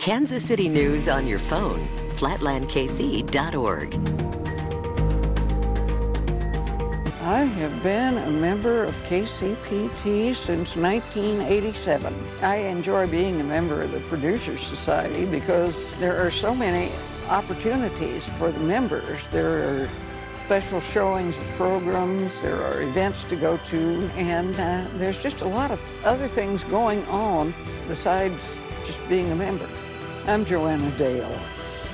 Kansas City News on your phone. Flatlandkc.org. I have been a member of KCPT since 1987. I enjoy being a member of the Producers Society because there are so many opportunities for the members. There are special showings of programs, there are events to go to, and there's just a lot of other things going on besides just being a member. I'm Joanna Dale.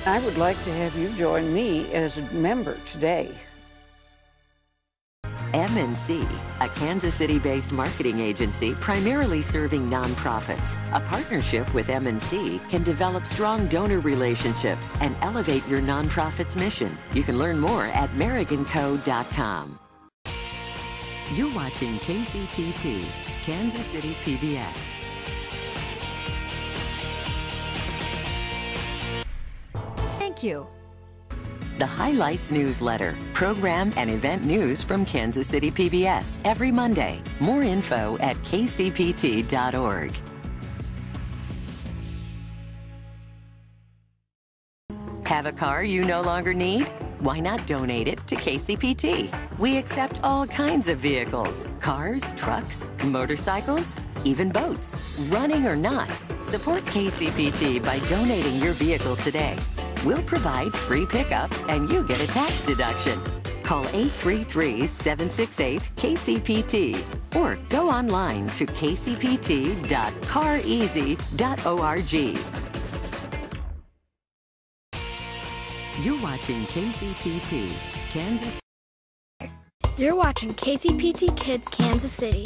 I would like to have you join me as a member today. MNC, a Kansas City-based marketing agency primarily serving nonprofits. A partnership with MNC can develop strong donor relationships and elevate your nonprofit's mission. You can learn more at merriganco.com. You're watching KCPT, Kansas City PBS. Thank you. The Highlights newsletter, program and event news from Kansas City PBS every Monday. More info at kcpt.org. Have a car you no longer need? Why not donate it to KCPT? We accept all kinds of vehicles, cars, trucks, motorcycles, even boats. Running or not, support KCPT by donating your vehicle today. We'll provide free pickup and you get a tax deduction. Call 833-768-KCPT or go online to kcpt.careasy.org. You're watching KCPT, Kansas. You're watching KCPT Kids, Kansas City.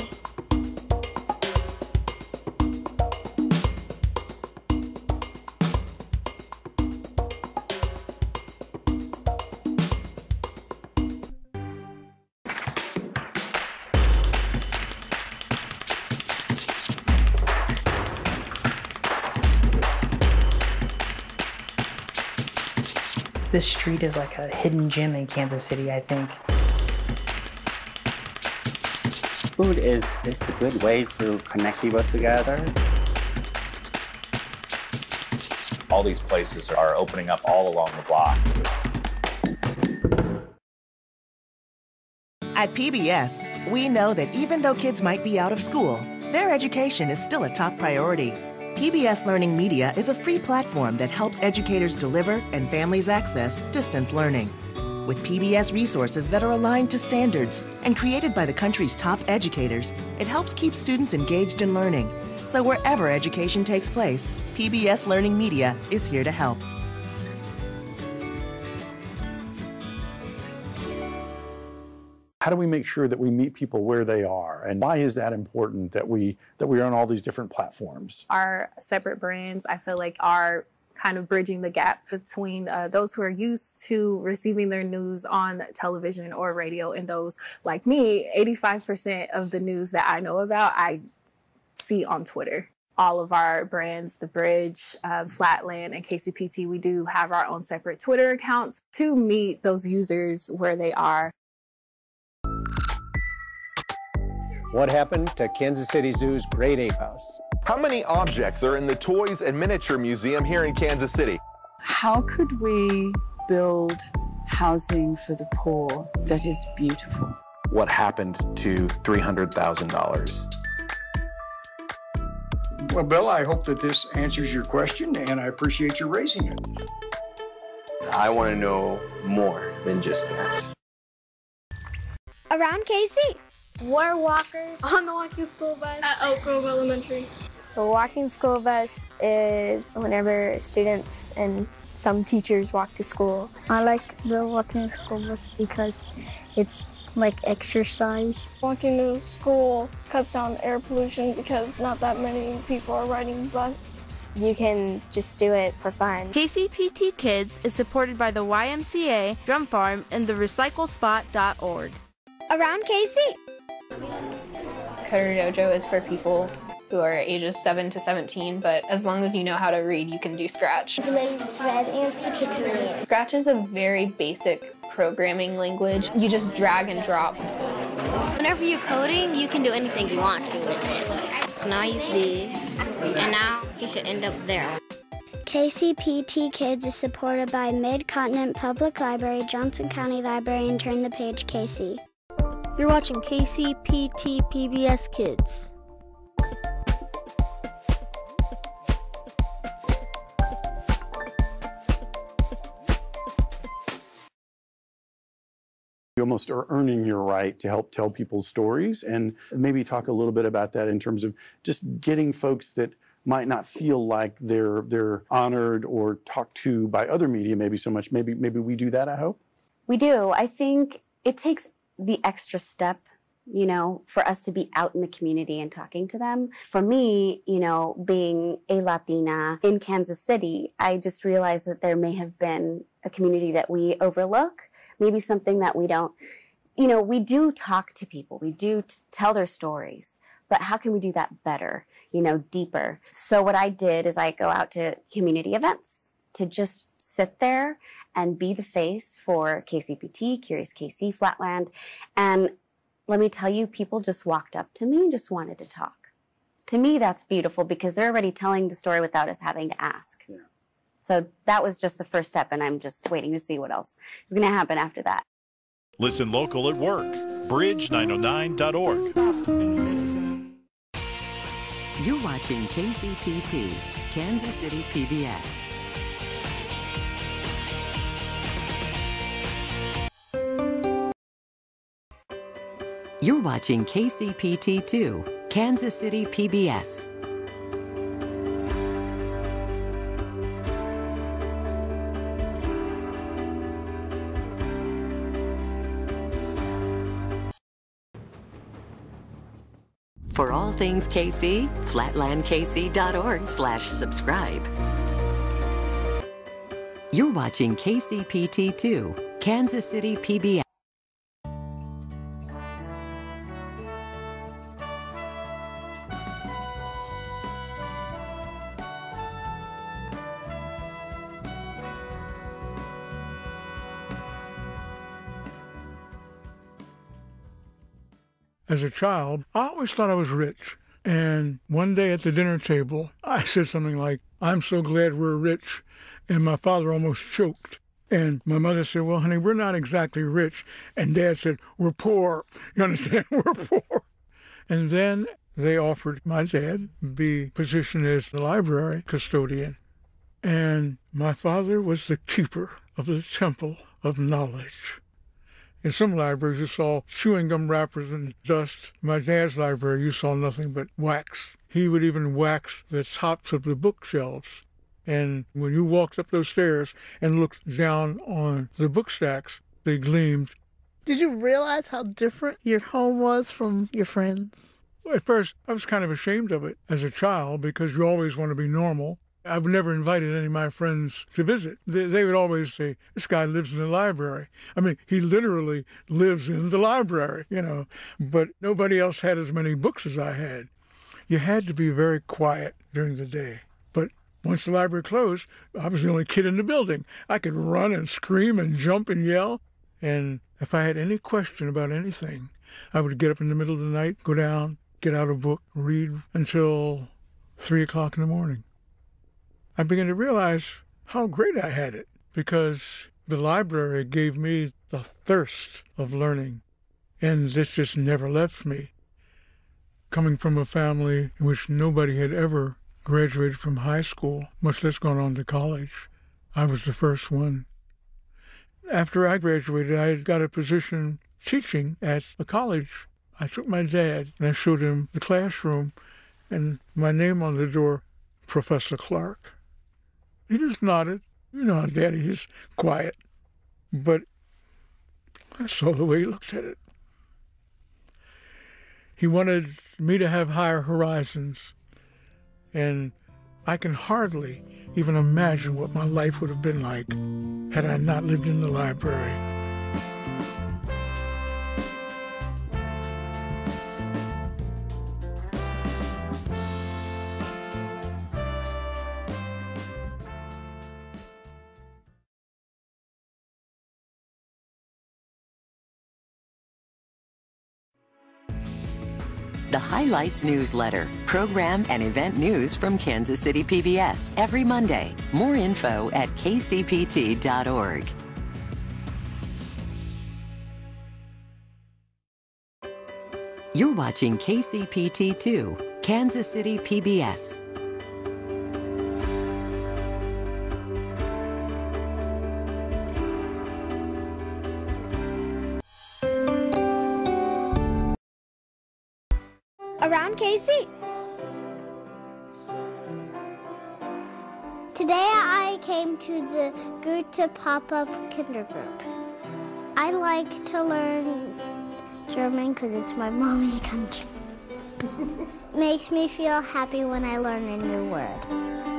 This street is like a hidden gem in Kansas City, I think. Food is the good way to connect people together. All these places are opening up all along the block. At PBS, we know that even though kids might be out of school, their education is still a top priority. PBS Learning Media is a free platform that helps educators deliver and families access distance learning. With PBS resources that are aligned to standards and created by the country's top educators, it helps keep students engaged in learning. So wherever education takes place, PBS Learning Media is here to help. How do we make sure that we meet people where they are? And why is that important that we are on all these different platforms? Our separate brands, I feel like, are kind of bridging the gap between those who are used to receiving their news on television or radio and those like me. 85% of the news that I know about, I see on Twitter. All of our brands, The Bridge, Flatland, and KCPT, we do have our own separate Twitter accounts to meet those users where they are. What happened to Kansas City Zoo's Great Ape House? How many objects are in the Toys and Miniature Museum here in Kansas City? How could we build housing for the poor that is beautiful? What happened to $300,000? Well, Bill, I hope that this answers your question, and I appreciate you raising it. I want to know more than just that. Around KC. War walkers on the walking school bus at Oak Grove Elementary. The walking school bus is whenever students and some teachers walk to school. I like the walking school bus because it's like exercise. Walking to school cuts down air pollution because not that many people are riding the bus. You can just do it for fun. KCPT Kids is supported by the YMCA, Drum Farm, and the recyclespot.org. Around KC. Coder Dojo is for people who are ages 7 to 17, but as long as you know how to read, you can do Scratch. And then it's red answer to Korean. Scratch is a very basic programming language. You just drag and drop. Whenever you're coding, you can do anything you want to with it. So now I use this, and now you should end up there. KCPT Kids is supported by Mid-Continent Public Library, Johnson County Library, and Turn the Page KC. You're watching KCPT PBS Kids. You almost are earning your right to help tell people's stories, and maybe talk a little bit about that in terms of just getting folks that might not feel like they're honored or talked to by other media maybe so much. Maybe we do that, I hope. We do. I think it takes the extra step, you know, for us to be out in the community and talking to them. For me, you know, being a Latina in Kansas City, I just realized that there may have been a community that we overlook, maybe something that we don't, you know, we do talk to people, we do tell their stories, but how can we do that better, you know, deeper? So what I did is I go out to community events to just sit there and be the face for KCPT, Curious KC, Flatland. And let me tell you, people just walked up to me and just wanted to talk. To me, that's beautiful because they're already telling the story without us having to ask. Yeah. So that was just the first step, and I'm just waiting to see what else is going to happen after that. Listen local at work. Bridge909.org. You're watching KCPT, Kansas City PBS. You're watching KCPT-2, Kansas City PBS. For all things KC, flatlandkc.org/subscribe. You're watching KCPT-2, Kansas City PBS. As a child, I always thought I was rich. And one day at the dinner table, I said something like, "I'm so glad we're rich." And my father almost choked. And my mother said, "Well, honey, we're not exactly rich." And Dad said, "We're poor." You understand? We're poor. And then they offered my dad the position as the library custodian. And my father was the keeper of the temple of knowledge. In some libraries, you saw chewing gum wrappers and dust. In my dad's library, you saw nothing but wax. He would even wax the tops of the bookshelves. And when you walked up those stairs and looked down on the book stacks, they gleamed. Did you realize how different your home was from your friends? Well, at first, I was kind of ashamed of it as a child because you always want to be normal. I've never invited any of my friends to visit. They would always say, "This guy lives in the library." I mean, he literally lives in the library, you know. But nobody else had as many books as I had. You had to be very quiet during the day. But once the library closed, I was the only kid in the building. I could run and scream and jump and yell. And if I had any question about anything, I would get up in the middle of the night, go down, get out a book, read until 3 o'clock in the morning. I began to realize how great I had it because the library gave me the thirst of learning, and this just never left me. Coming from a family in which nobody had ever graduated from high school, much less gone on to college, I was the first one. After I graduated, I got a position teaching at a college. I took my dad and I showed him the classroom and my name on the door, Professor Clark. He just nodded. You know how Daddy is, quiet. But I saw the way he looked at it. He wanted me to have higher horizons. And I can hardly even imagine what my life would have been like had I not lived in the library. the Highlights newsletter, program and event news from Kansas City PBS every Monday. More info at kcpt.org. You're watching KCPT-2, Kansas City PBS. Around KC. Today I came to the Goethe pop-up kindergarten. I like to learn German because it's my mommy's country. Makes me feel happy when I learn a new word.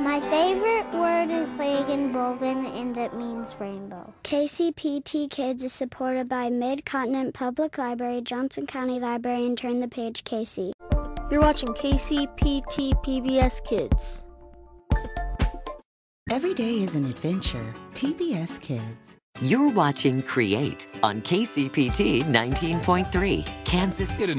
My favorite word is Regenbogen, and it means rainbow. KCPT Kids is supported by Mid-Continent Public Library, Johnson County Library, and Turn the Page KC. You're watching KCPT PBS Kids. Every day is an adventure. PBS Kids. You're watching Create on KCPT 19.3, Kansas City.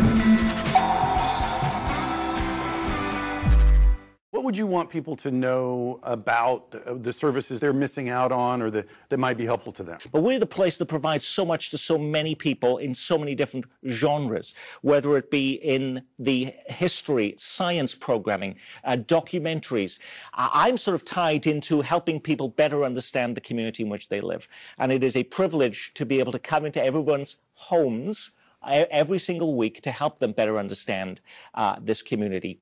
What would you want people to know about the services they're missing out on or that might be helpful to them? But we're the place that provides so much to so many people in so many different genres, whether it be in the history, science programming, documentaries. I'm sort of tied into helping people better understand the community in which they live. And it is a privilege to be able to come into everyone's homes every single week to help them better understand this community.